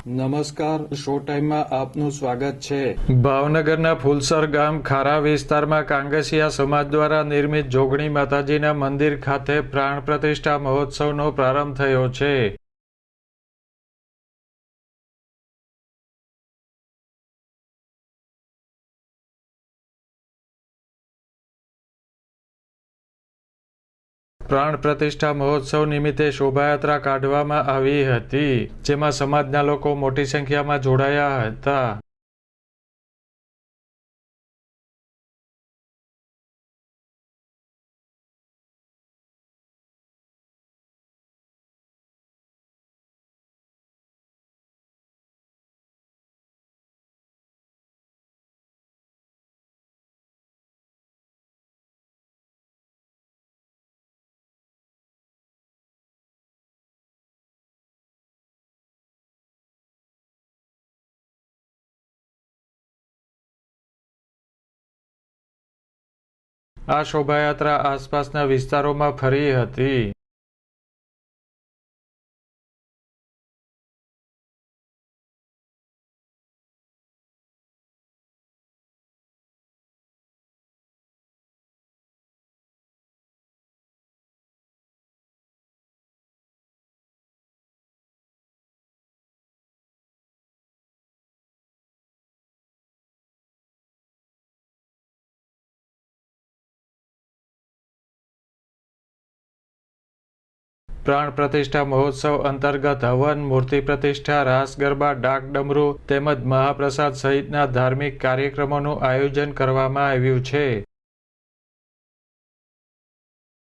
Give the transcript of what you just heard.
નમસ્કાર, શો ટાઈમમાં આપનું સ્વાગત છે। ભાવનગરના ફુલસર ગામ ખારા વિસ્તારમાં કાંગસિયા સમાજ દ્વારા નિર્મિત જોગણી માતાજીના મંદિર ખાતે પ્રાણ પ્રતિષ્ઠા મહોત્સવનો પ્રારંભ થયો છે। પ્રાણ પ્રતિષ્ઠા મહોત્સવ નિમિત્તે શોભાયાત્રા કાઢવામાં આવી હતી, જેમાં સમાજના લોકો મોટી સંખ્યામાં જોડાયા હતા। આ શોભાયાત્રા આસપાસના વિસ્તારોમાં ફરી હતી। પ્રાણ પ્રતિષ્ઠા મહોત્સવ અંતર્ગત હવન, મૂર્તિ પ્રતિષ્ઠા, રાસ ગરબા, ડાક ડમરૂ તેમજ મહાપ્રસાદ સહિતના ધાર્મિક કાર્યક્રમોનું આયોજન કરવામાં આવ્યું છે।